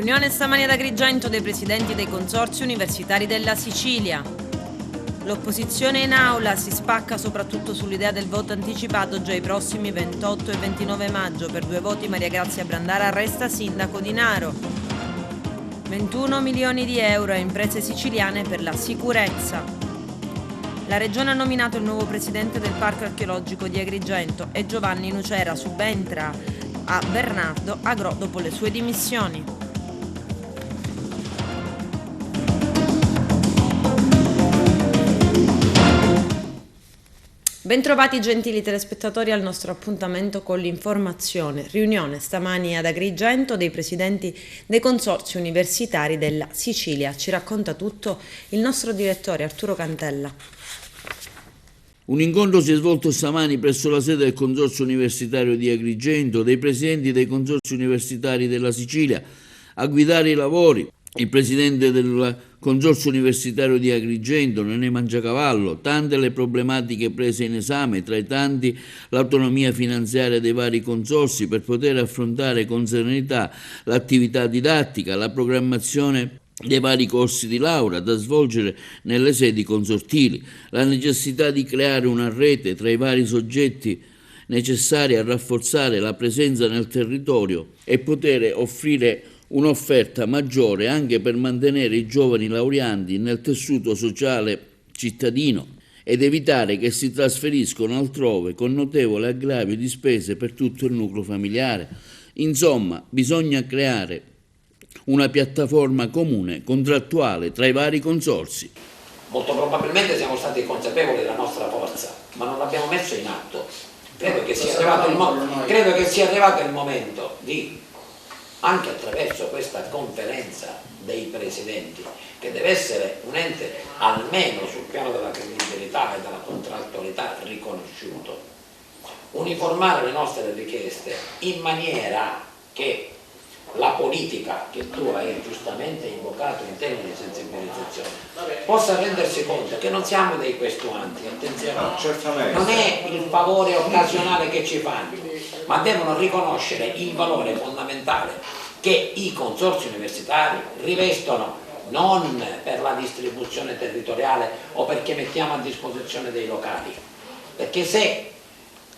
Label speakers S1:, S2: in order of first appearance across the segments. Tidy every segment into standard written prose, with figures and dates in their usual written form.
S1: Riunione stamani ad Agrigento dei presidenti dei consorzi universitari della Sicilia. L'opposizione in aula si spacca soprattutto sull'idea del voto anticipato già ai prossimi 28 e 29 maggio. Per 2 voti Maria Grazia Brandara resta sindaco di Naro. 21 milioni di euro a imprese siciliane per la sicurezza. La Regione ha nominato il nuovo presidente del Parco Archeologico di Agrigento e Giovanni Nucera subentra a Bernardo Agrò dopo le sue dimissioni. Bentrovati gentili telespettatori al nostro appuntamento con l'informazione. Riunione stamani ad Agrigento dei presidenti dei consorzi universitari della Sicilia. Ci racconta tutto il nostro direttore Arturo Cantella.
S2: Un incontro si è svolto stamani presso la sede del Consorzio Universitario di Agrigento dei presidenti dei consorzi universitari della Sicilia. A guidare i lavori il presidente del Consorzio Universitario di Agrigento, Nenè Mangiacavallo. Tante le problematiche prese in esame, tra i tanti l'autonomia finanziaria dei vari consorzi per poter affrontare con serenità l'attività didattica, la programmazione dei vari corsi di laurea da svolgere nelle sedi consortili, la necessità di creare una rete tra i vari soggetti necessari a rafforzare la presenza nel territorio e poter offrire un'offerta maggiore anche per mantenere i giovani laureandi nel tessuto sociale cittadino ed evitare che si trasferiscono altrove con notevole aggravio di spese per tutto il nucleo familiare. Insomma, bisogna creare una piattaforma comune, contrattuale tra i vari consorzi.
S3: Molto probabilmente siamo stati consapevoli della nostra forza, ma non l'abbiamo messo in atto. Credo che sia arrivato il momento di, anche attraverso questa conferenza dei presidenti, che deve essere un ente almeno sul piano della credibilità e della contrattualità riconosciuto, uniformare le nostre richieste in maniera che la politica, che tu hai giustamente invocato in termini di sensibilizzazione, possa rendersi conto che non siamo dei questuanti, attenzione, non è il favore occasionale che ci fanno, ma devono riconoscere il valore fondamentale che i consorzi universitari rivestono, non per la distribuzione territoriale o perché mettiamo a disposizione dei locali, perché se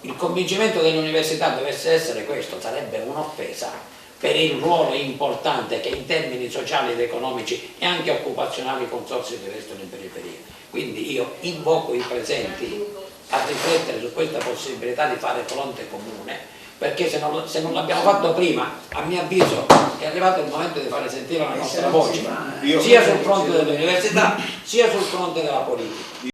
S3: il convincimento dell'università dovesse essere questo sarebbe un'offesa per il ruolo importante che in termini sociali ed economici e anche occupazionali i consorzi rivestono in periferia. Quindi io invoco i presenti a riflettere su questa possibilità di fare fronte comune, perché se non l'abbiamo fatto prima, a mio avviso è arrivato il momento di fare sentire la nostra voce, sia sul fronte dell'università sia sul fronte della politica.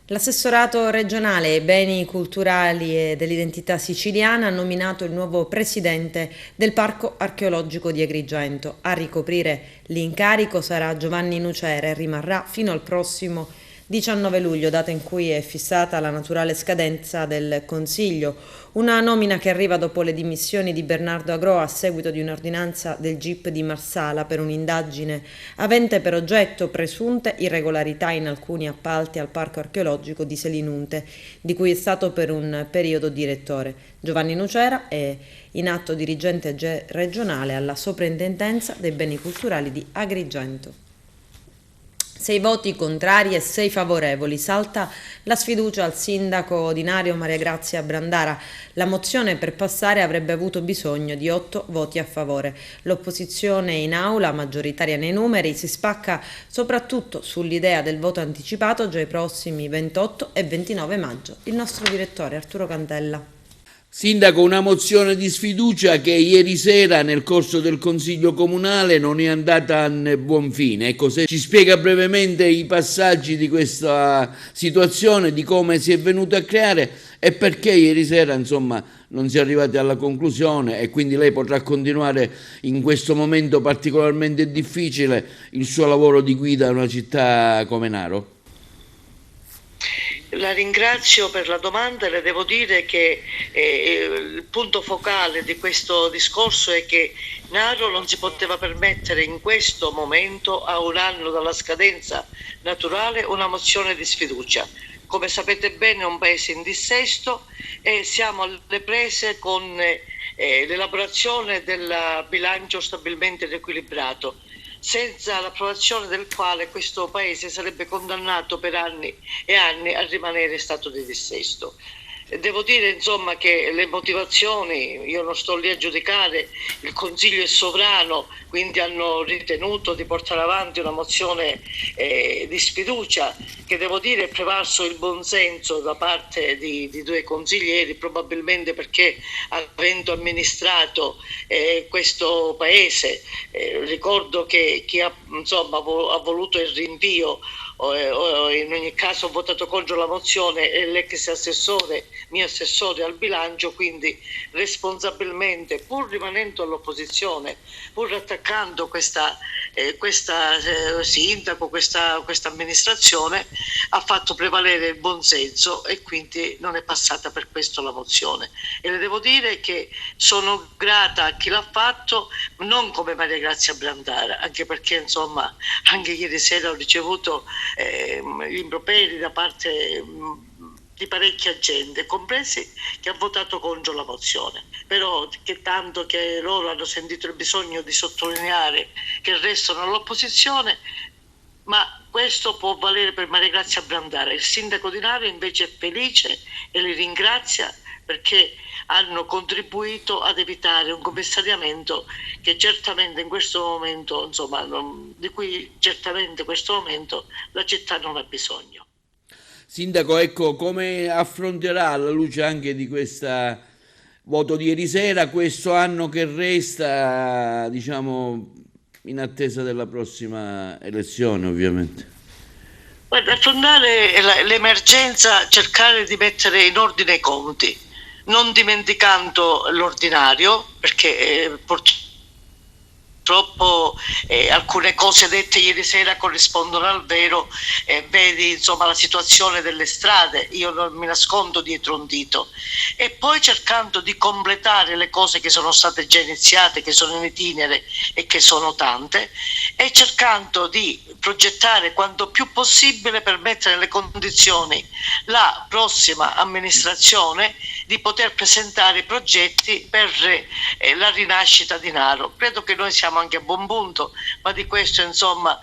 S1: L'assessorato regionale ai beni culturali e dell'identità siciliana ha nominato il nuovo presidente del Parco Archeologico di Agrigento. A ricoprire l'incarico sarà Giovanni Nucera e rimarrà fino al prossimo 19 luglio, data in cui è fissata la naturale scadenza del Consiglio. Una nomina che arriva dopo le dimissioni di Bernardo Agrò a seguito di un'ordinanza del GIP di Marsala per un'indagine avente per oggetto presunte irregolarità in alcuni appalti al Parco Archeologico di Selinunte, di cui è stato per un periodo direttore. Giovanni Nucera è in atto dirigente regionale alla Soprintendenza dei Beni Culturali di Agrigento. 6 voti contrari e 6 favorevoli. Salta la sfiducia al sindaco di Naro Maria Grazia Brandara. La mozione per passare avrebbe avuto bisogno di 8 voti a favore. L'opposizione in aula, maggioritaria nei numeri, si spacca soprattutto sull'idea del voto anticipato già ai prossimi 28 e 29 maggio. Il nostro direttore Arturo Cantella.
S2: Sindaco, una mozione di sfiducia che ieri sera nel corso del Consiglio Comunale non è andata a buon fine. Ecco, se ci spiega brevemente i passaggi di questa situazione, di come si è venuta a creare e perché ieri sera non si è arrivati alla conclusione, e quindi lei potrà continuare in questo momento particolarmente difficile il suo lavoro di guida a una città come Naro.
S4: La ringrazio per la domanda e le devo dire che il punto focale di questo discorso è che Naro non si poteva permettere in questo momento, a un anno dalla scadenza naturale, una mozione di sfiducia. come sapete bene è un paese in dissesto e siamo alle prese con l'elaborazione del bilancio stabilmente riequilibrato, senza l'approvazione del quale questo paese sarebbe condannato per anni e anni a rimanere in stato di dissesto. Devo dire insomma che le motivazioni, io non sto lì a giudicare, il Consiglio è sovrano, quindi hanno ritenuto di portare avanti una mozione di sfiducia che devo dire è prevalso il buonsenso da parte di due consiglieri, probabilmente perché avendo amministrato questo paese, ricordo che chi ha voluto il rinvio o in ogni caso ho votato contro la mozione è l'ex assessore, mio assessore al bilancio, quindi responsabilmente, pur rimanendo all'opposizione, pur attaccando questa sindaco, questa amministrazione, ha fatto prevalere il buonsenso e quindi non è passata per questo la mozione. E le devo dire che sono grata a chi l'ha fatto, non come Maria Grazia Brandara, anche perché insomma anche ieri sera ho ricevuto gli improperi da parte di parecchia gente, compresi chi ha votato contro la mozione, però che tanto che loro hanno sentito il bisogno di sottolineare che restano all'opposizione, ma questo può valere per Maria Grazia Brandara. Il sindaco di Naro invece è felice e li ringrazia perché hanno contribuito ad evitare un commissariamento che certamente in questo momento, di cui certamente in questo momento la città non ha bisogno.
S2: Sindaco, ecco, come affronterà alla luce anche di questo voto di ieri sera questo anno che resta, diciamo, in attesa della prossima elezione, ovviamente?
S4: Guarda, affrontare l'emergenza, cercare di mettere in ordine i conti, non dimenticando l'ordinario, perché purtroppo alcune cose dette ieri sera corrispondono al vero, vedi insomma la situazione delle strade, io non mi nascondo dietro un dito, e poi cercando di completare le cose che sono state già iniziate, che sono in itinere e che sono tante, e cercando di progettare quanto più possibile per mettere nelle condizioni la prossima amministrazione di poter presentare progetti per la rinascita di Naro. Credo che noi siamo anche a buon punto, ma di questo insomma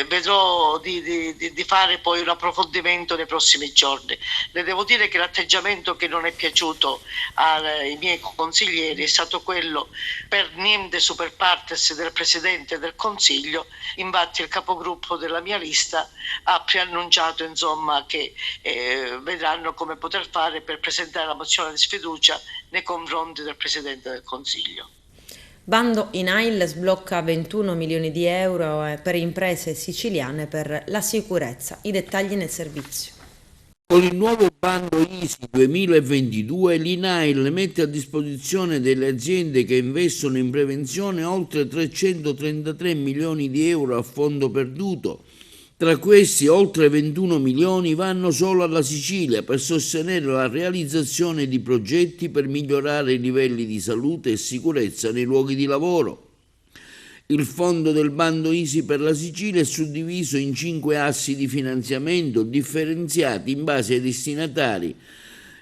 S4: vedrò di fare poi un approfondimento nei prossimi giorni. Le devo dire che l'atteggiamento che non è piaciuto ai miei consiglieri è stato quello per niente super partes del Presidente del Consiglio. Infatti il capogruppo della mia lista ha preannunciato insomma che vedranno come poter fare per presentare la mozione di sfiducia nei confronti del Presidente del Consiglio.
S1: Bando INAIL sblocca 21 milioni di euro per imprese siciliane per la sicurezza. I dettagli nel servizio.
S2: Con il nuovo bando ISI 2022 l'INAIL mette a disposizione delle aziende che investono in prevenzione oltre 333 milioni di euro a fondo perduto. Tra questi oltre 21 milioni vanno solo alla Sicilia per sostenere la realizzazione di progetti per migliorare i livelli di salute e sicurezza nei luoghi di lavoro. Il fondo del bando ISI per la Sicilia è suddiviso in 5 assi di finanziamento differenziati in base ai destinatari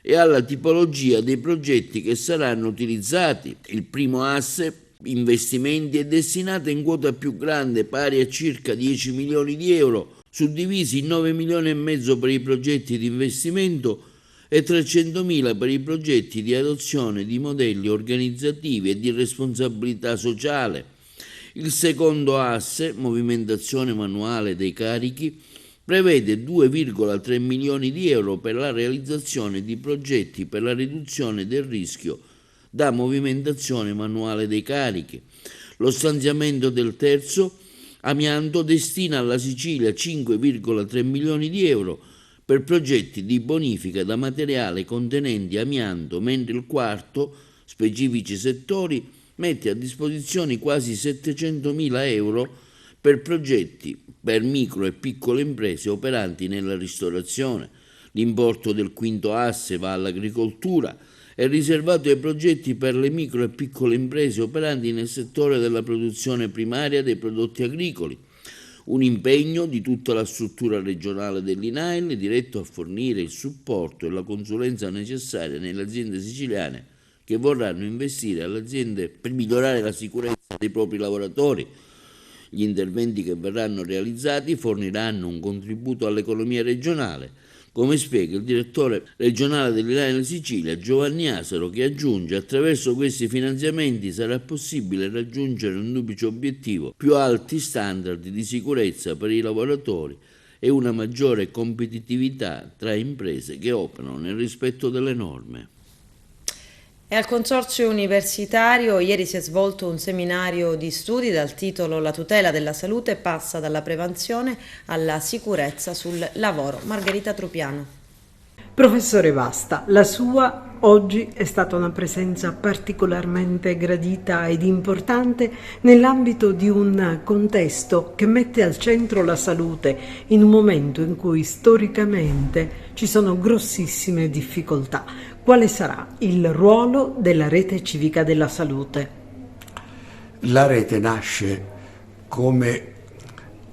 S2: e alla tipologia dei progetti che saranno utilizzati. Il primo asse, investimenti, è destinato in quota più grande, pari a circa 10 milioni di euro, suddivisi in 9 milioni e mezzo per i progetti di investimento e 300.000 per i progetti di adozione di modelli organizzativi e di responsabilità sociale. Il secondo asse, movimentazione manuale dei carichi, prevede 2,3 milioni di euro per la realizzazione di progetti per la riduzione del rischio da movimentazione manuale dei carichi. Lo stanziamento del terzo, amianto, destina alla Sicilia 5,3 milioni di euro per progetti di bonifica da materiale contenenti amianto, mentre il quarto, specifici settori, mette a disposizione quasi 700.000 euro per progetti per micro e piccole imprese operanti nella ristorazione. L'importo del quinto asse va all'agricoltura, è riservato ai progetti per le micro e piccole imprese operanti nel settore della produzione primaria dei prodotti agricoli. Un impegno di tutta la struttura regionale dell'INAIL diretto a fornire il supporto e la consulenza necessaria nelle aziende siciliane che vorranno investire alle aziende per migliorare la sicurezza dei propri lavoratori. Gli interventi che verranno realizzati forniranno un contributo all'economia regionale, come spiega il direttore regionale dell'INAIL Sicilia, Giovanni Asaro, che aggiunge: attraverso questi finanziamenti sarà possibile raggiungere un duplice obiettivo: più alti standard di sicurezza per i lavoratori e una maggiore competitività tra imprese che operano nel rispetto delle norme.
S1: E al Consorzio Universitario ieri si è svolto un seminario di studi dal titolo La tutela della salute passa dalla prevenzione alla sicurezza sul lavoro. Margherita Trupiano.
S5: Professore Vasta, la sua oggi è stata una presenza particolarmente gradita ed importante nell'ambito di un contesto che mette al centro la salute in un momento in cui storicamente ci sono grossissime difficoltà. Quale sarà il ruolo della rete civica della salute?
S6: La rete nasce come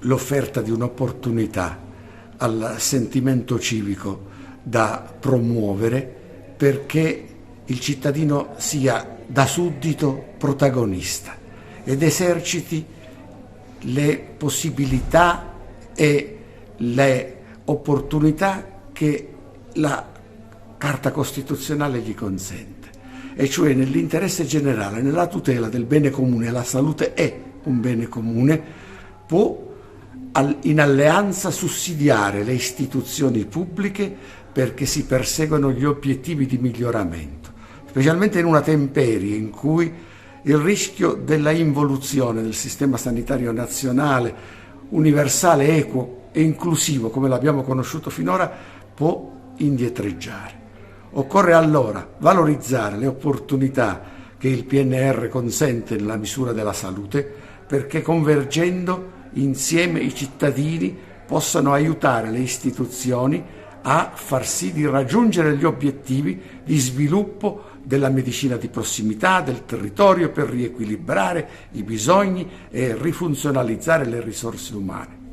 S6: l'offerta di un'opportunità al sentimento civico da promuovere perché il cittadino sia da suddito protagonista ed eserciti le possibilità e le opportunità che la Carta Costituzionale gli consente, e cioè nell'interesse generale, nella tutela del bene comune. La salute è un bene comune, può in alleanza sussidiare le istituzioni pubbliche perché si perseguono gli obiettivi di miglioramento, specialmente in una temperie in cui il rischio della involuzione del sistema sanitario nazionale, universale, equo e inclusivo come l'abbiamo conosciuto finora, può indietreggiare. Occorre allora valorizzare le opportunità che il PNR consente nella misura della salute, perché convergendo insieme i cittadini possano aiutare le istituzioni a far sì di raggiungere gli obiettivi di sviluppo della medicina di prossimità, del territorio, per riequilibrare i bisogni e rifunzionalizzare le risorse umane.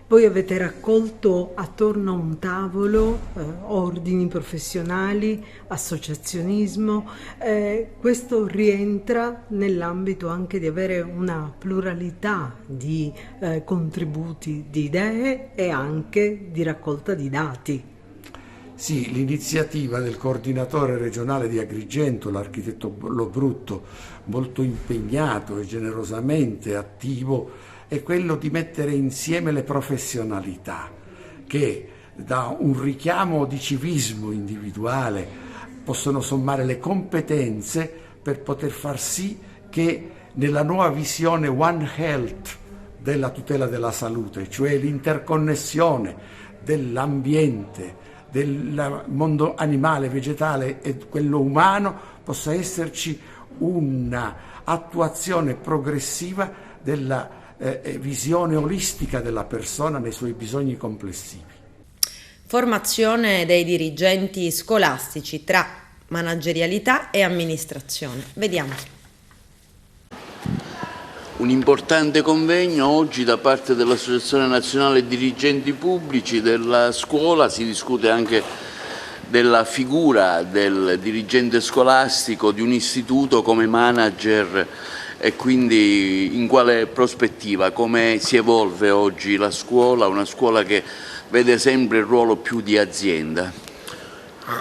S5: Voi avete raccolto attorno a un tavolo ordini professionali, associazionismo, questo rientra nell'ambito anche di avere una pluralità di contributi, di idee e anche di raccolta di dati.
S6: Sì, l'iniziativa del coordinatore regionale di Agrigento, l'architetto Lobrutto, molto impegnato e generosamente attivo, è quello di mettere insieme le professionalità che da un richiamo di civismo individuale possono sommare le competenze per poter far sì che nella nuova visione One Health della tutela della salute, cioè l'interconnessione dell'ambiente, del mondo animale, vegetale e quello umano, possa esserci una attuazione progressiva della visione olistica della persona nei suoi bisogni complessivi.
S1: Formazione dei dirigenti scolastici tra managerialità e amministrazione. Vediamo.
S2: Un importante convegno oggi da parte dell'Associazione Nazionale Dirigenti Pubblici della Scuola. Si discute anche della figura del dirigente scolastico di un istituto come manager e quindi in quale prospettiva, come si evolve oggi la scuola, una scuola che vede sempre il ruolo più di azienda.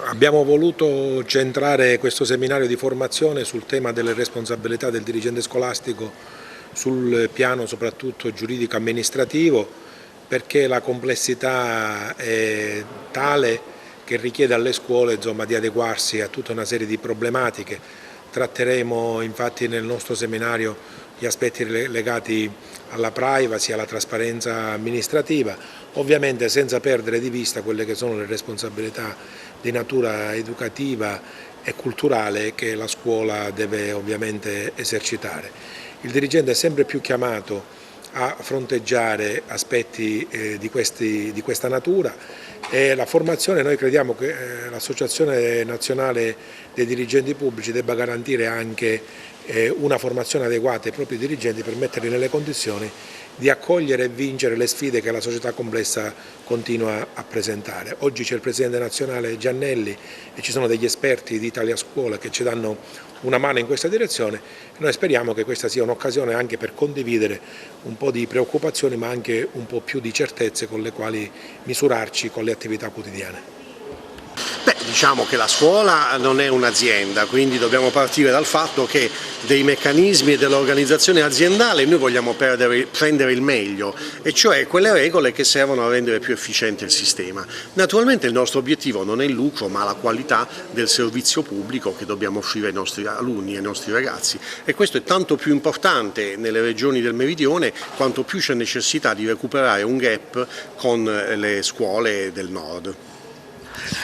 S7: Abbiamo voluto centrare questo seminario di formazione sul tema delle responsabilità del dirigente scolastico sul piano soprattutto giuridico-amministrativo, perché la complessità è tale che richiede alle scuole di adeguarsi a tutta una serie di problematiche. Tratteremo infatti nel nostro seminario gli aspetti legati alla privacy, alla trasparenza amministrativa, ovviamente senza perdere di vista quelle che sono le responsabilità di natura educativa e culturale che la scuola deve ovviamente esercitare. Il dirigente è sempre più chiamato a fronteggiare aspetti di questa natura La formazione, noi crediamo che l'Associazione Nazionale dei Dirigenti Pubblici debba garantire anche una formazione adeguata ai propri dirigenti per metterli nelle condizioni di accogliere e vincere le sfide che la società complessa continua a presentare. Oggi c'è il Presidente nazionale Giannelli e ci sono degli esperti di Italia Scuola che ci danno una mano in questa direzione. Noi speriamo che questa sia un'occasione anche per condividere un po' di preoccupazioni ma anche un po' più di certezze con le quali misurarci con le attività quotidiane.
S8: Diciamo che la scuola non è un'azienda, quindi dobbiamo partire dal fatto che dei meccanismi e dell'organizzazione aziendale noi vogliamo prendere il meglio, e cioè quelle regole che servono a rendere più efficiente il sistema. Naturalmente il nostro obiettivo non è il lucro, ma la qualità del servizio pubblico che dobbiamo offrire ai nostri alunni e ai nostri ragazzi, e questo è tanto più importante nelle regioni del Meridione quanto più c'è necessità di recuperare un gap con le scuole del Nord.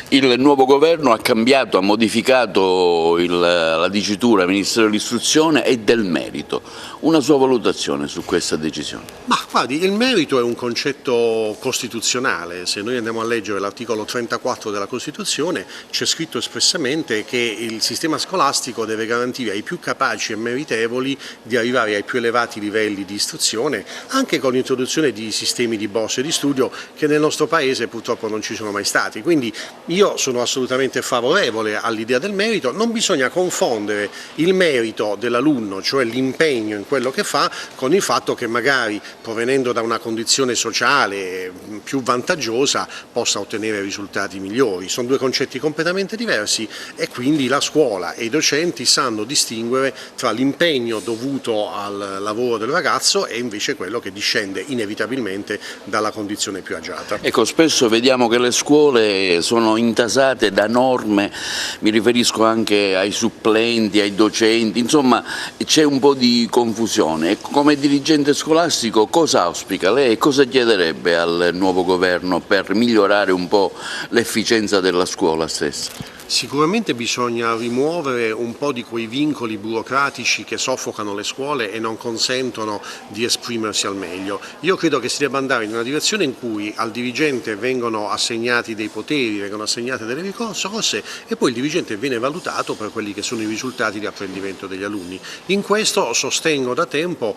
S2: Il nuovo governo ha cambiato, ha modificato la dicitura Ministero dell'Istruzione e del Merito. Una sua valutazione su questa decisione?
S8: Ma guardi, il merito è un concetto costituzionale. Se noi andiamo a leggere l'articolo 34 della Costituzione, c'è scritto espressamente che il sistema scolastico deve garantire ai più capaci e meritevoli di arrivare ai più elevati livelli di istruzione, anche con l'introduzione di sistemi di borse di studio che nel nostro Paese purtroppo non ci sono mai stati. Quindi io sono assolutamente favorevole all'idea del merito. Non bisogna confondere il merito dell'alunno, cioè l'impegno in quello che fa, con il fatto che magari provenendo da una condizione sociale più vantaggiosa possa ottenere risultati migliori. Sono due concetti completamente diversi e quindi la scuola e i docenti sanno distinguere tra l'impegno dovuto al lavoro del ragazzo e invece quello che discende inevitabilmente dalla condizione più agiata.
S2: Ecco, spesso vediamo che le scuole sono intasate da norme, mi riferisco anche ai supplenti, ai docenti, insomma c'è un po' di confusione. Come dirigente scolastico cosa auspica lei e cosa chiederebbe al nuovo governo per migliorare un po' l'efficienza della scuola stessa?
S8: Sicuramente bisogna rimuovere un po' di quei vincoli burocratici che soffocano le scuole e non consentono di esprimersi al meglio. Io credo che si debba andare in una direzione in cui al dirigente vengono assegnati dei poteri, vengono assegnate delle risorse e poi il dirigente viene valutato per quelli che sono i risultati di apprendimento degli alunni. In questo sostengo da tempo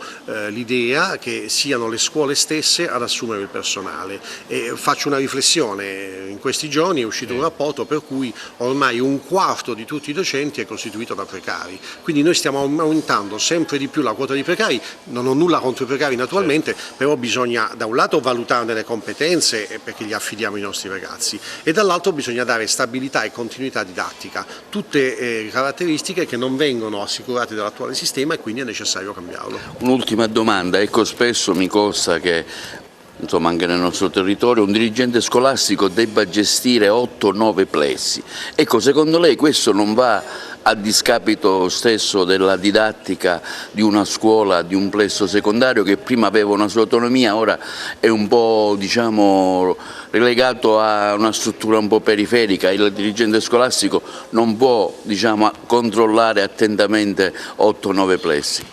S8: l'idea che siano le scuole stesse ad assumere il personale. E faccio una riflessione: in questi giorni è uscito un rapporto per cui ormai un quarto di tutti i docenti è costituito da precari, quindi noi stiamo aumentando sempre di più la quota di precari. Non ho nulla contro i precari naturalmente, però bisogna da un lato valutarne le competenze perché gli affidiamo i nostri ragazzi e dall'altro bisogna dare stabilità e continuità didattica, tutte caratteristiche che non vengono assicurate dall'attuale sistema e quindi è necessario cambiarlo.
S2: Un'ultima domanda, ecco, spesso mi consta che insomma anche nel nostro territorio un dirigente scolastico debba gestire 8-9 plessi. Ecco, secondo lei questo non va a discapito stesso della didattica di una scuola, di un plesso secondario che prima aveva una sua autonomia, ora è un po', diciamo, relegato a una struttura un po' periferica? Il dirigente scolastico non può, diciamo, controllare attentamente 8-9 plessi.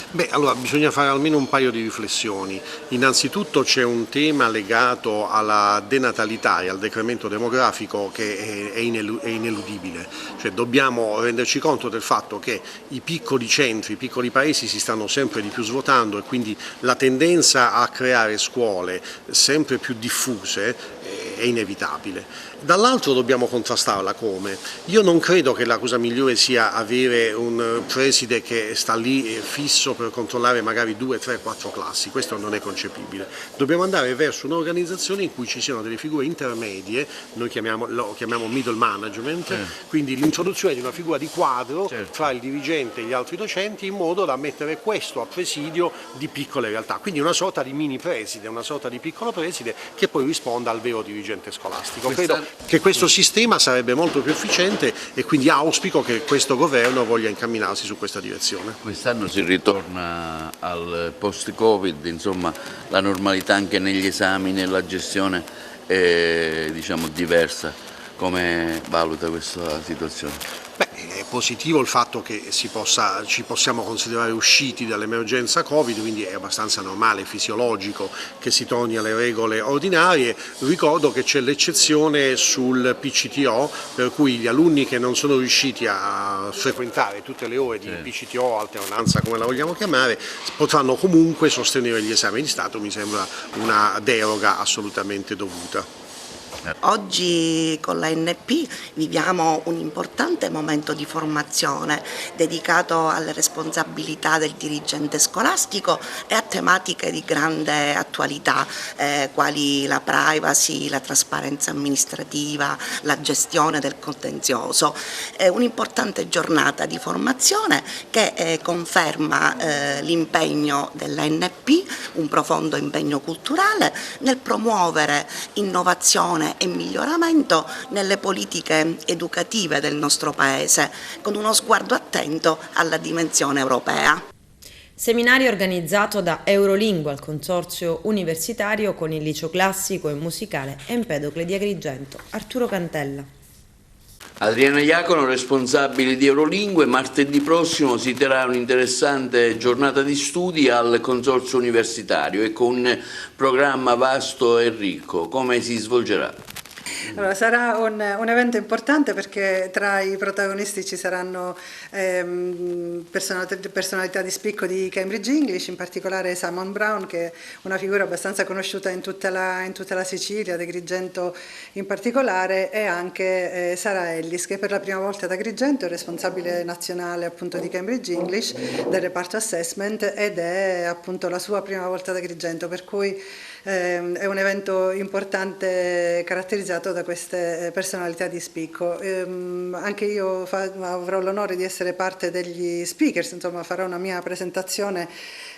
S8: Beh, allora bisogna fare almeno un paio di riflessioni. Innanzitutto c'è un tema legato alla denatalità e al decremento demografico che è ineludibile, cioè dobbiamo renderci conto del fatto che i piccoli centri, i piccoli paesi si stanno sempre di più svuotando e quindi la tendenza a creare scuole sempre più diffuse è inevitabile. Dall'altro dobbiamo contrastarla come? Io non credo che la cosa migliore sia avere un preside che sta lì fisso per controllare magari 2, 3, 4 classi, questo non è concepibile. Dobbiamo andare verso un'organizzazione in cui ci siano delle figure intermedie, noi lo chiamiamo middle management, quindi l'introduzione di una figura di quadro tra il dirigente e gli altri docenti in modo da mettere questo a presidio di piccole realtà, quindi una sorta di mini preside, una sorta di piccolo preside che poi risponda al vero dirigente scolastico. Credo che questo sistema sarebbe molto più efficiente e quindi auspico che questo governo voglia incamminarsi su questa direzione.
S2: Quest'anno si ritorna al post-Covid, insomma la normalità anche negli esami, nella gestione è, diciamo, diversa. Come valuta questa situazione?
S8: Beh, È positivo il fatto che ci possiamo considerare usciti dall'emergenza Covid, quindi è abbastanza normale, fisiologico che si torni alle regole ordinarie. Ricordo che c'è l'eccezione sul PCTO, per cui gli alunni che non sono riusciti a frequentare tutte le ore di PCTO, alternanza come la vogliamo chiamare, potranno comunque sostenere gli esami di Stato. Mi sembra una deroga assolutamente dovuta.
S9: Oggi con la NP viviamo un importante momento di formazione dedicato alle responsabilità del dirigente scolastico e a tematiche di grande attualità quali la privacy, la trasparenza amministrativa, la gestione del contenzioso. È un'importante giornata di formazione che conferma l'impegno della NP, un profondo impegno culturale nel promuovere innovazione e miglioramento nelle politiche educative del nostro Paese, con uno sguardo attento alla dimensione europea.
S1: Seminario organizzato da Eurolingua, il consorzio universitario con il liceo classico e musicale Empedocle di Agrigento. Arturo Cantella.
S2: Adriana Iacono, responsabile di Eurolingue. Martedì prossimo si terrà un'interessante giornata di studi al consorzio universitario e con un programma vasto e ricco. Come si svolgerà?
S10: Allora, sarà un evento importante perché tra i protagonisti ci saranno personalità di spicco di Cambridge English, in particolare Simon Brown, che è una figura abbastanza conosciuta in tutta la Sicilia, ad Agrigento in particolare, e anche Sara Ellis, che per la prima volta ad Agrigento è responsabile nazionale appunto di Cambridge English del reparto assessment, ed è appunto la sua prima volta ad Agrigento, per cui è un evento importante caratterizzato da queste personalità di spicco. Anche io avrò l'onore di essere parte degli speakers, insomma farò una mia presentazione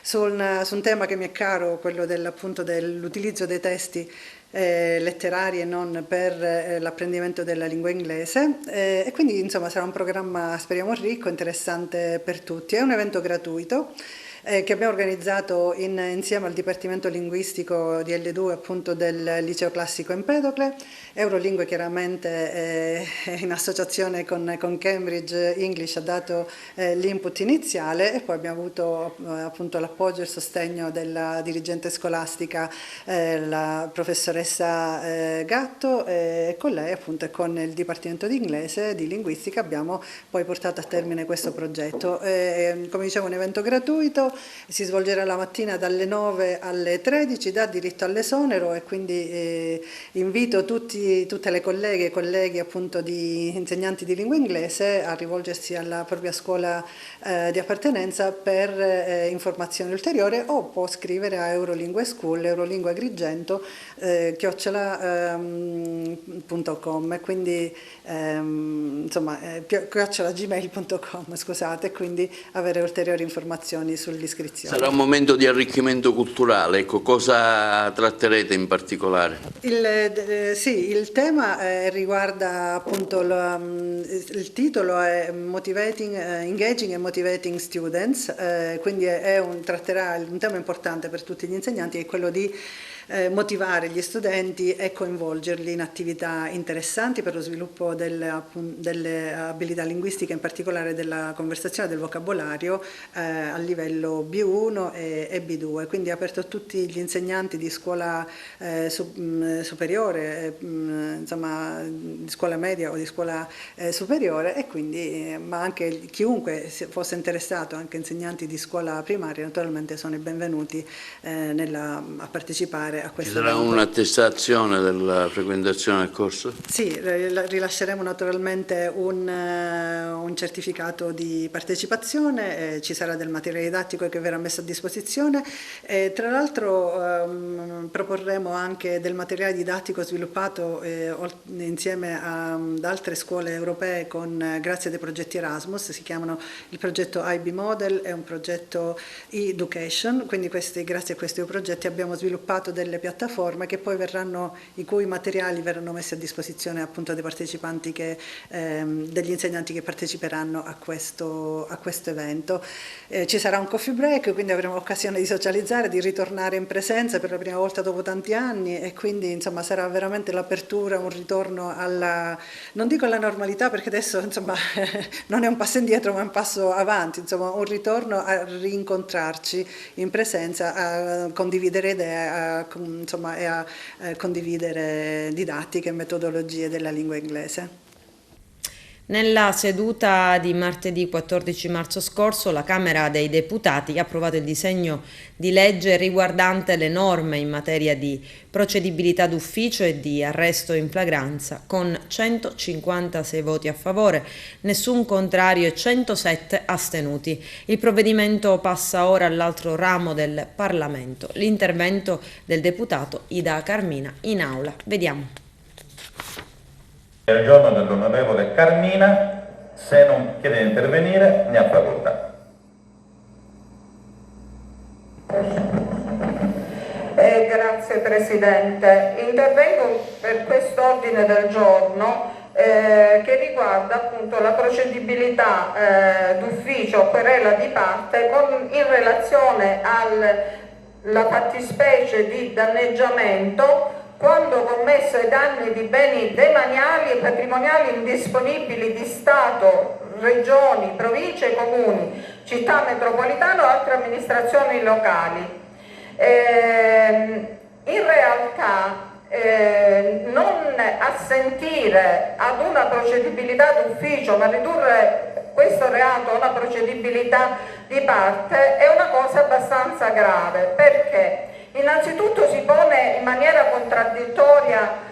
S10: su un tema che mi è caro, quello dell'utilizzo dei testi letterari e non per l'apprendimento della lingua inglese, e quindi insomma sarà un programma, speriamo, ricco, interessante per tutti. È un evento gratuito che abbiamo organizzato insieme al Dipartimento Linguistico di L2 appunto del Liceo Classico Empedocle. Eurolingue chiaramente in associazione con Cambridge English ha dato l'input iniziale, e poi abbiamo avuto appunto l'appoggio e il sostegno della dirigente scolastica, la professoressa Gatto, e con lei appunto e con il Dipartimento di Inglese, di Linguistica, abbiamo poi portato a termine questo progetto. Come dicevo, un evento gratuito, si svolgerà la mattina dalle 9 alle 13, dà diritto all'esonero, e quindi invito tutte le colleghe e colleghi appunto di insegnanti di lingua inglese a rivolgersi alla propria scuola di appartenenza per informazioni ulteriori, o può scrivere a Eurolingue School, Eurolingue Agrigento @gmail.com, quindi insomma @gmail.com, scusate, quindi avere ulteriori informazioni sull'iscrizione.
S2: Sarà un momento di arricchimento culturale, ecco, cosa tratterete in particolare?
S10: Il tema riguarda appunto il titolo è Engaging and Motivating Students, quindi tratterà un tema importante per tutti gli insegnanti, è quello di motivare gli studenti e coinvolgerli in attività interessanti per lo sviluppo delle abilità linguistiche, in particolare della conversazione e del vocabolario a livello B1 e B2, quindi è aperto a tutti gli insegnanti di scuola superiore, insomma di scuola media o di scuola superiore, e quindi ma anche chiunque fosse interessato, anche insegnanti di scuola primaria, naturalmente sono i benvenuti a partecipare a questo.
S2: Ci sarà un'attestazione della frequentazione del corso?
S10: Sì, rilasceremo naturalmente un certificato di partecipazione, ci sarà del materiale didattico che verrà messo a disposizione, e tra l'altro proporremo anche del materiale didattico sviluppato insieme ad altre scuole europee grazie a dei progetti Erasmus. Si chiamano il progetto IB Model e un progetto e-Education, quindi grazie a questi progetti abbiamo sviluppato delle delle piattaforme i cui materiali verranno messi a disposizione appunto dei partecipanti degli insegnanti che parteciperanno a questo evento. Ci sarà un coffee break, quindi avremo occasione di socializzare, di ritornare in presenza per la prima volta dopo tanti anni, e quindi insomma sarà veramente l'apertura, un ritorno non dico alla normalità, perché adesso insomma non è un passo indietro ma un passo avanti, insomma un ritorno a rincontrarci in presenza, a condividere idee, e a condividere didattiche e metodologie della lingua inglese.
S1: Nella seduta di martedì 14 marzo scorso la Camera dei Deputati ha approvato il disegno di legge riguardante le norme in materia di procedibilità d'ufficio e di arresto in flagranza, con 156 voti a favore, nessun contrario e 107 astenuti. Il provvedimento passa ora all'altro ramo del Parlamento. L'intervento del deputato Ida Carmina in aula. Vediamo.
S11: Il giorno dell'onorevole Carmina, se non chiede di intervenire, ne ha facoltà.
S12: Grazie Presidente. Intervengo per quest'ordine del giorno che riguarda appunto la procedibilità d'ufficio o querela di parte in relazione alla fattispecie di danneggiamento quando commesso ai danni di beni demaniali e patrimoniali indisponibili di Stato, regioni, province, comuni, città metropolitane o altre amministrazioni locali. In realtà non assentire ad una procedibilità d'ufficio ma ridurre questo reato a una procedibilità di parte è una cosa abbastanza grave, perché innanzitutto si pone in maniera contraddittoria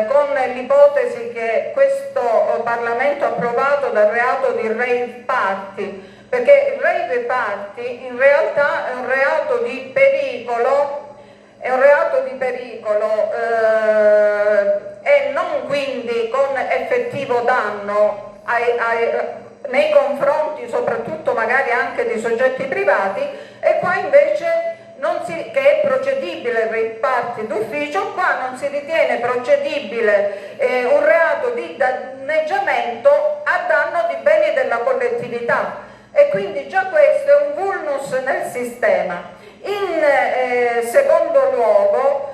S12: con l'ipotesi che questo Parlamento ha approvato dal reato di rave party, perché il rave party in realtà è un reato di pericolo, e non quindi con effettivo danno nei confronti soprattutto magari anche di soggetti privati, e qua invece che è procedibile il rave party d'ufficio, qua non si ritiene procedibile un reato di danneggiamento a danno di beni della collettività, e quindi già questo è un vulnus nel sistema. In secondo luogo,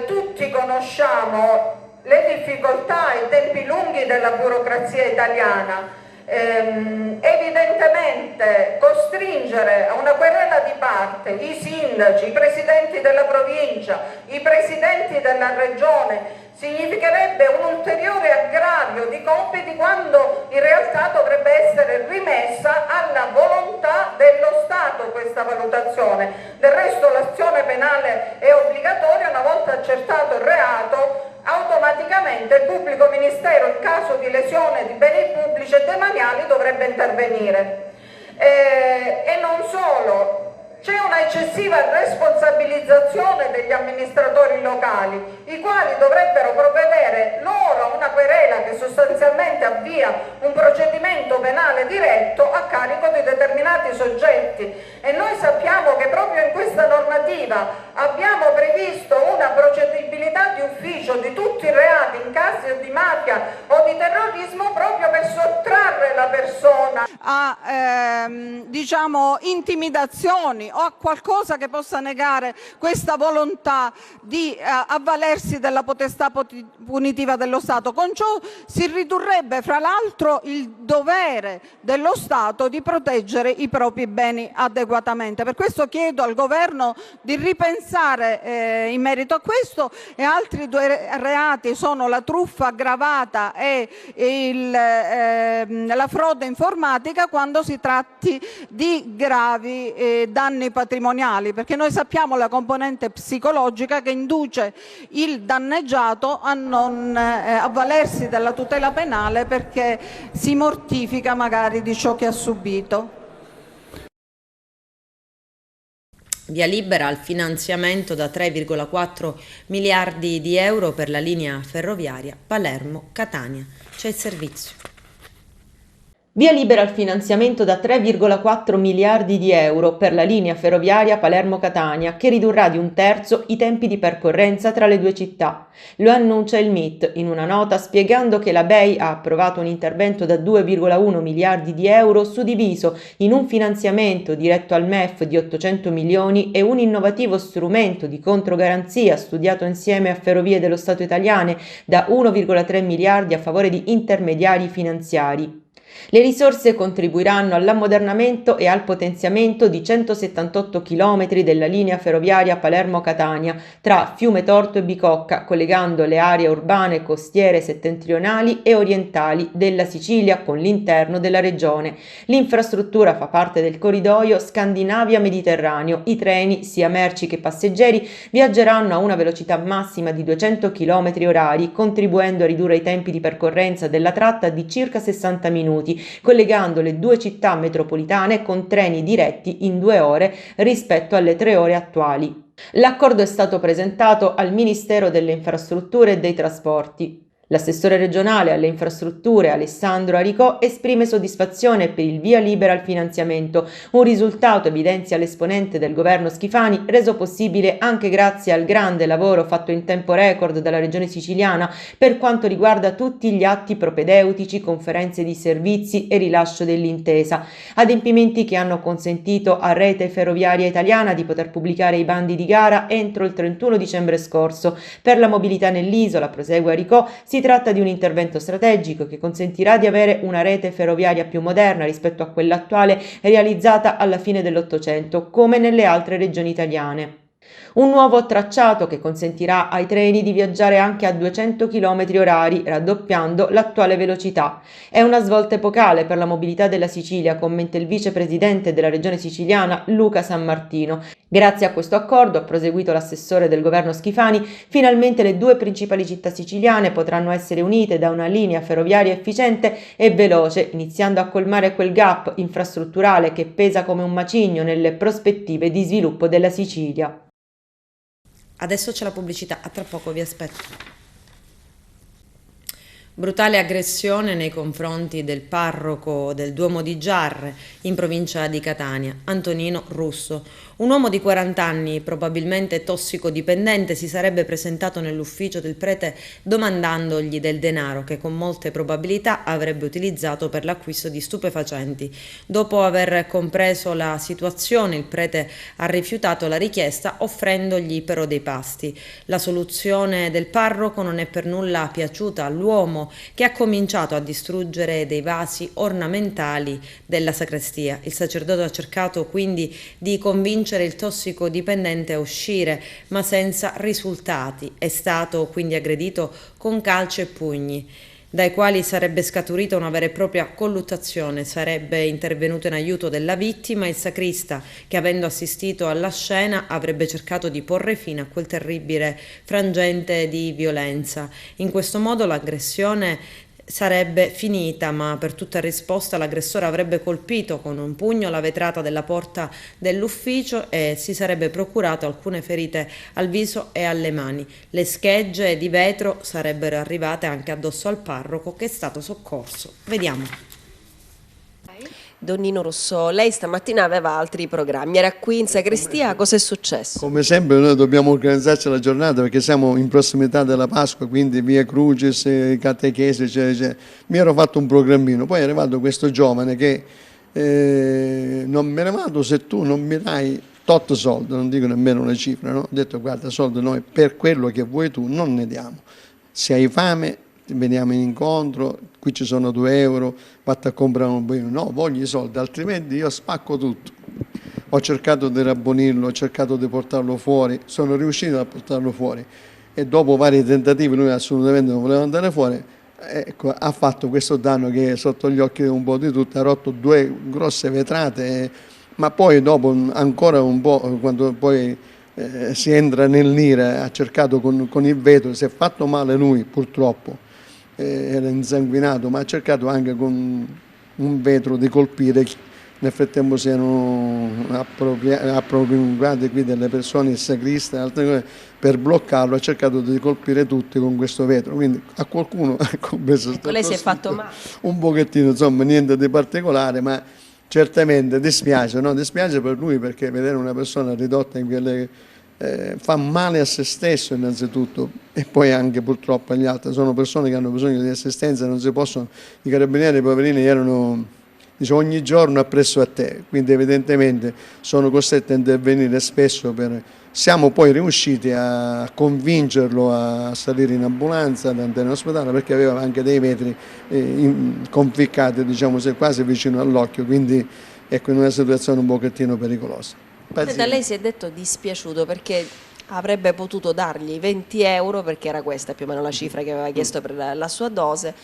S12: tutti conosciamo le difficoltà e i tempi lunghi della burocrazia italiana. Evidentemente costringere a una querela di parte i sindaci, i presidenti della provincia, i presidenti della regione significherebbe un ulteriore aggravio di compiti, quando in realtà dovrebbe essere rimessa alla volontà dello Stato questa valutazione. Del resto l'azione penale è obbligatoria, una volta accertato il reato automaticamente il pubblico ministero in caso di lesione di beni pubblici e demaniali dovrebbe intervenire. E non solo, c'è una eccessiva responsabilizzazione degli amministratori locali, i quali dovrebbero provvedere loro a una querela che sostanzialmente avvia un procedimento penale diretto a carico di determinati soggetti, e noi sappiamo che proprio in questa normativa abbiamo previsto una procedibilità di ufficio di tutti i reati in caso di mafia o di terrorismo, proprio per sottrarre la persona
S13: a intimidazioni o a qualcosa che possa negare questa volontà di avvalersi della potestà punitiva dello Stato. Con ciò si ridurrebbe fra l'altro il dovere dello Stato di proteggere i propri beni adeguatamente. Per questo chiedo al Governo di ripensare in merito a questo, e altri due reati sono la truffa aggravata e la frode informatica quando si tratti di gravi danni patrimoniali, perché noi sappiamo la componente psicologica che induce il danneggiato a non avvalersi della tutela penale perché si mortifica magari di ciò che ha subito.
S1: Via libera al finanziamento da 3,4 miliardi di euro per la linea ferroviaria Palermo-Catania. C'è il servizio.
S14: Via libera al finanziamento da 3,4 miliardi di euro per la linea ferroviaria Palermo-Catania, che ridurrà di 1/3 i tempi di percorrenza tra le due città. Lo annuncia il MIT in una nota spiegando che la BEI ha approvato un intervento da 2,1 miliardi di euro suddiviso in un finanziamento diretto al MEF di 800 milioni e un innovativo strumento di controgaranzia studiato insieme a Ferrovie dello Stato italiane da 1,3 miliardi a favore di intermediari finanziari. Le risorse contribuiranno all'ammodernamento e al potenziamento di 178 km della linea ferroviaria Palermo-Catania tra Fiumetorto e Bicocca, collegando le aree urbane costiere settentrionali e orientali della Sicilia con l'interno della regione. L'infrastruttura fa parte del corridoio Scandinavia-Mediterraneo. I treni, sia merci che passeggeri, viaggeranno a una velocità massima di 200 km orari, contribuendo a ridurre i tempi di percorrenza della tratta di circa 60 minuti, collegando le due città metropolitane con treni diretti in 2 ore rispetto alle 3 ore attuali. L'accordo è stato presentato al Ministero delle Infrastrutture e dei Trasporti. L'assessore regionale alle infrastrutture Alessandro Aricò esprime soddisfazione per il via libera al finanziamento, un risultato, evidenzia l'esponente del governo Schifani, reso possibile anche grazie al grande lavoro fatto in tempo record dalla regione siciliana per quanto riguarda tutti gli atti propedeutici, conferenze di servizi e rilascio dell'intesa, adempimenti che hanno consentito a Rete Ferroviaria Italiana di poter pubblicare i bandi di gara entro il 31 dicembre scorso. Per la mobilità nell'isola, prosegue Aricò, si tratta di un intervento strategico che consentirà di avere una rete ferroviaria più moderna rispetto a quella attuale realizzata alla fine dell'Ottocento, come nelle altre regioni italiane. Un nuovo tracciato che consentirà ai treni di viaggiare anche a 200 km orari, raddoppiando l'attuale velocità. È una svolta epocale per la mobilità della Sicilia, commenta il vicepresidente della regione siciliana Luca Sammartino. Grazie a questo accordo, ha proseguito l'assessore del governo Schifani, finalmente le due principali città siciliane potranno essere unite da una linea ferroviaria efficiente e veloce, iniziando a colmare quel gap infrastrutturale che pesa come un macigno nelle prospettive di sviluppo della Sicilia.
S1: Adesso c'è la pubblicità, a tra poco, vi aspetto. Brutale aggressione nei confronti del parroco del Duomo di Giarre, in provincia di Catania, Antonino Russo. Un uomo di 40 anni, probabilmente tossicodipendente, si sarebbe presentato nell'ufficio del prete domandandogli del denaro che con molte probabilità avrebbe utilizzato per l'acquisto di stupefacenti. Dopo aver compreso la situazione, il prete ha rifiutato la richiesta, offrendogli però dei pasti. La soluzione del parroco non è per nulla piaciuta all'uomo, che ha cominciato a distruggere dei vasi ornamentali della sacrestia. Il sacerdote ha cercato quindi di convincere il tossicodipendente a uscire, ma senza risultati. È stato quindi aggredito con calci e pugni, dai quali sarebbe scaturita una vera e propria colluttazione. Sarebbe intervenuto in aiuto della vittima il sacrista, che avendo assistito alla scena avrebbe cercato di porre fine a quel terribile frangente di violenza. In questo modo l'aggressione sarebbe finita, ma per tutta risposta l'aggressore avrebbe colpito con un pugno la vetrata della porta dell'ufficio e si sarebbe procurato alcune ferite al viso e alle mani. Le schegge di vetro sarebbero arrivate anche addosso al parroco, che è stato soccorso. Vediamo.
S15: Donnino Rosso, lei stamattina aveva altri programmi, era qui in sacrestia, cosa è successo?
S16: Come sempre noi dobbiamo organizzarci la giornata perché siamo in prossimità della Pasqua, quindi via Crucis, catechesi, eccetera. Mi ero fatto un programmino, poi è arrivato questo giovane che non me ne vado se tu non mi dai tot soldi, non dico nemmeno una cifra, no? Ho detto guarda, soldi noi per quello che vuoi tu non ne diamo, se hai fame veniamo incontro, qui ci sono 2 euro, vatti a comprare un bene, no, voglio i soldi, altrimenti io spacco tutto. Ho cercato di rabbonirlo, ho cercato di portarlo fuori, sono riuscito a portarlo fuori e dopo vari tentativi lui assolutamente non voleva andare fuori, ecco, ha fatto questo danno che è sotto gli occhi un po' di tutti, ha rotto 2 grosse vetrate, ma poi dopo ancora un po', quando poi si entra nell'ira, ha cercato con il vetro, si è fatto male lui purtroppo, era insanguinato, ma ha cercato anche con un vetro di colpire nel frattempo siano appropriate qui delle persone, il sacrista e altre cose, per bloccarlo ha cercato di colpire tutti con questo vetro, quindi a qualcuno, compreso
S15: ecco, lei si è fatto male.
S16: Un pochettino, insomma, niente di particolare, ma certamente dispiace, no? Dispiace per lui, perché vedere una persona ridotta in quelle fa male a se stesso innanzitutto, e poi anche purtroppo agli altri. Sono persone che hanno bisogno di assistenza, non si possono, i carabinieri, i poverini, erano, diciamo, ogni giorno appresso a te, quindi evidentemente sono costretti a intervenire spesso. Siamo poi riusciti a convincerlo a salire in ambulanza, ad andare in ospedale, perché aveva anche dei vetri conficcati, diciamo, quasi vicino all'occhio, quindi ecco, in una situazione un pochettino pericolosa.
S15: Da lei si è detto dispiaciuto perché avrebbe potuto dargli 20 euro, perché era questa più o meno la cifra che aveva chiesto per la sua dose,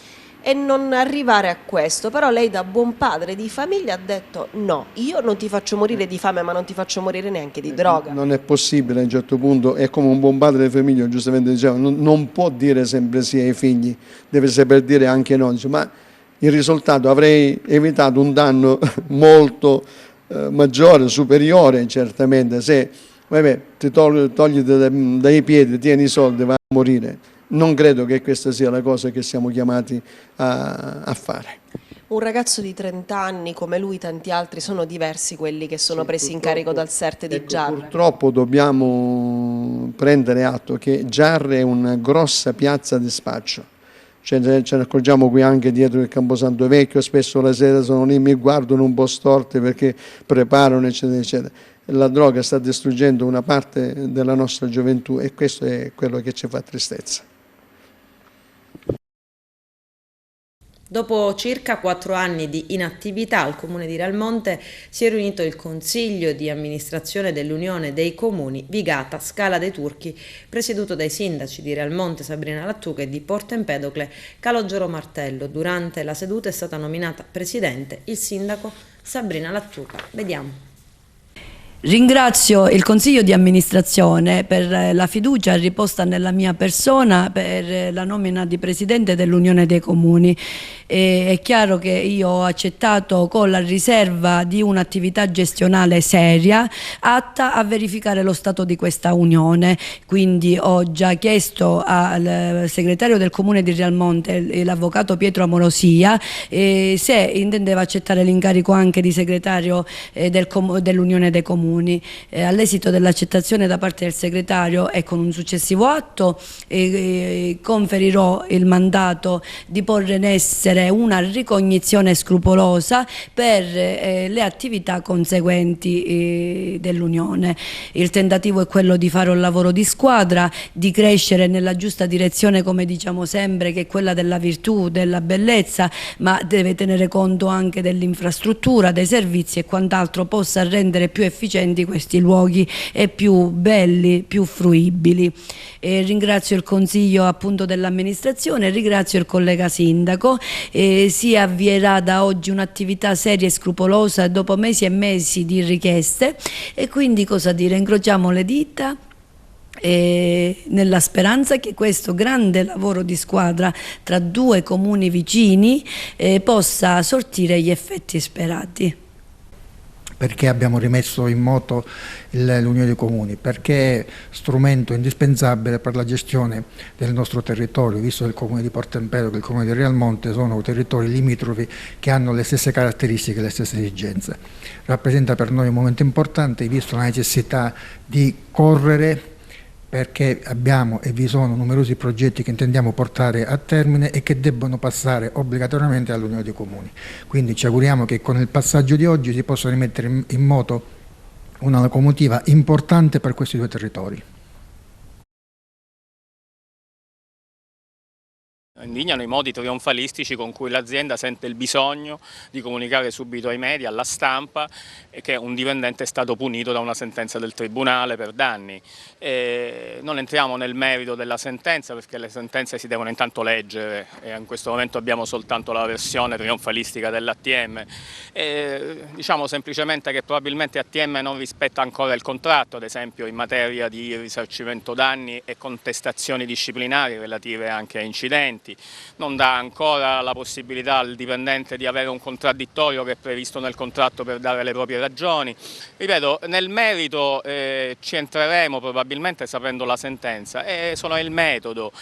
S15: e non arrivare a questo. Però lei, da buon padre di famiglia, ha detto no, io non ti faccio morire di fame, ma non ti faccio morire neanche di droga.
S16: Non è possibile, a un certo punto, è come un buon padre di famiglia, giustamente diceva, non può dire sempre sì ai figli, deve saper dire anche no. Dice, ma il risultato, avrei evitato un danno molto maggiore, superiore certamente, se ti togli dai piedi, tieni i soldi, vai a morire. Non credo che questa sia la cosa che siamo chiamati a fare.
S15: Un ragazzo di 30 anni come lui, tanti altri, sono diversi quelli che sono presi in carico dal CERT di Giarre.
S16: Purtroppo dobbiamo prendere atto che Giarre è una grossa piazza di spaccio. Ce ne accorgiamo qui anche dietro il Camposanto Vecchio, spesso la sera sono lì, mi guardano un po' storte perché preparano, eccetera, eccetera. La droga sta distruggendo una parte della nostra gioventù, e questo è quello che ci fa tristezza.
S1: Dopo circa 4 anni di inattività al Comune di Realmonte si è riunito il Consiglio di amministrazione dell'Unione dei Comuni Vigata Scala dei Turchi, presieduto dai sindaci di Realmonte Sabrina Lattuca e di Porto Empedocle Calogero Martello. Durante la seduta è stata nominata presidente il sindaco Sabrina Lattuca. Vediamo.
S17: Ringrazio il Consiglio di amministrazione per la fiducia riposta nella mia persona per la nomina di Presidente dell'Unione dei Comuni. È chiaro che io ho accettato con la riserva di un'attività gestionale seria atta a verificare lo stato di questa Unione. Quindi ho già chiesto al segretario del Comune di Realmonte, l'avvocato Pietro Amorosia, se intendeva accettare l'incarico anche di segretario dell'Unione dei Comuni. All'esito dell'accettazione da parte del segretario e con un successivo atto conferirò il mandato di porre in essere una ricognizione scrupolosa per le attività conseguenti dell'Unione. Il tentativo è quello di fare un lavoro di squadra, di crescere nella giusta direzione, come diciamo sempre, che è quella della virtù, della bellezza, ma deve tenere conto anche dell'infrastruttura, dei servizi e quant'altro possa rendere più efficienti questi luoghi e più belli, più fruibili. Ringrazio il Consiglio appunto dell'amministrazione, ringrazio il collega sindaco. Si avvierà da oggi un'attività seria e scrupolosa dopo mesi e mesi di richieste, e quindi cosa dire, incrociamo le dita nella speranza che questo grande lavoro di squadra tra due comuni vicini possa sortire gli effetti sperati.
S18: Perché abbiamo rimesso in moto l'Unione dei Comuni? Perché è strumento indispensabile per la gestione del nostro territorio, visto che il Comune di Porto Empedocle e il Comune di Realmonte sono territori limitrofi che hanno le stesse caratteristiche, le stesse esigenze. Rappresenta per noi un momento importante, visto la necessità di correre, perché abbiamo e vi sono numerosi progetti che intendiamo portare a termine e che debbono passare obbligatoriamente all'Unione dei Comuni. Quindi ci auguriamo che con il passaggio di oggi si possa rimettere in moto una locomotiva importante per questi due territori.
S19: Indignano i modi trionfalistici con cui l'azienda sente il bisogno di comunicare subito ai media, alla stampa, che un dipendente è stato punito da una sentenza del Tribunale per danni. Non entriamo nel merito della sentenza, perché le sentenze si devono intanto leggere e in questo momento abbiamo soltanto la versione trionfalistica dell'ATM. Diciamo semplicemente che probabilmente ATM non rispetta ancora il contratto, ad esempio in materia di risarcimento danni e contestazioni disciplinari relative anche a incidenti. dipendenti, non dà ancora la possibilità al dipendente di avere un contraddittorio che è previsto nel contratto per dare le proprie ragioni. Ripeto, nel merito ci entreremo probabilmente sapendo la sentenza, e sono il metodo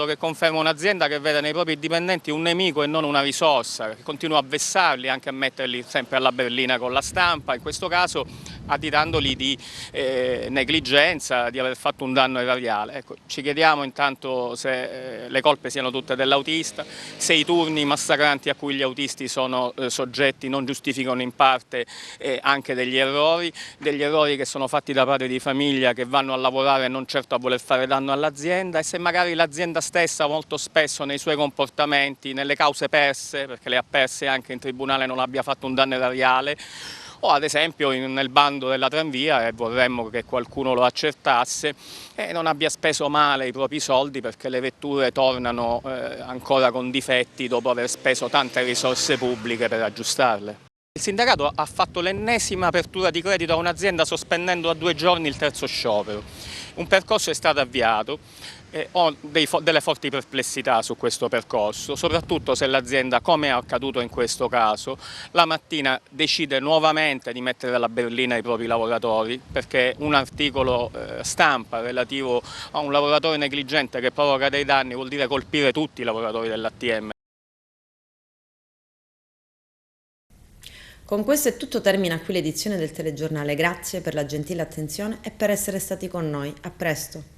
S19: che conferma un'azienda che vede nei propri dipendenti un nemico e non una risorsa, che continua a vessarli, anche a metterli sempre alla berlina con la stampa, in questo caso additandoli di negligenza, di aver fatto un danno erariale. Ecco, ci chiediamo intanto se le colpe siano tutte dell'autista, se i turni massacranti a cui gli autisti sono soggetti non giustificano in parte anche degli errori che sono fatti da padri di famiglia che vanno a lavorare e non certo a voler fare danno all'azienda, e se magari l'azienda stessa molto spesso nei suoi comportamenti, nelle cause perse, perché le ha perse anche in tribunale, non abbia fatto un danno erariale, o ad esempio nel bando della tranvia, e vorremmo che qualcuno lo accertasse, e non abbia speso male i propri soldi perché le vetture tornano ancora con difetti dopo aver speso tante risorse pubbliche per aggiustarle. Il sindacato ha fatto l'ennesima apertura di credito a un'azienda sospendendo a 2 giorni il terzo sciopero. Un percorso è stato avviato, ho delle forti perplessità su questo percorso, soprattutto se l'azienda, come è accaduto in questo caso, la mattina decide nuovamente di mettere alla berlina i propri lavoratori, perché un articolo stampa relativo a un lavoratore negligente che provoca dei danni vuol dire colpire tutti i lavoratori dell'ATM.
S1: Con questo è tutto, termina qui l'edizione del telegiornale. Grazie per la gentile attenzione e per essere stati con noi. A presto.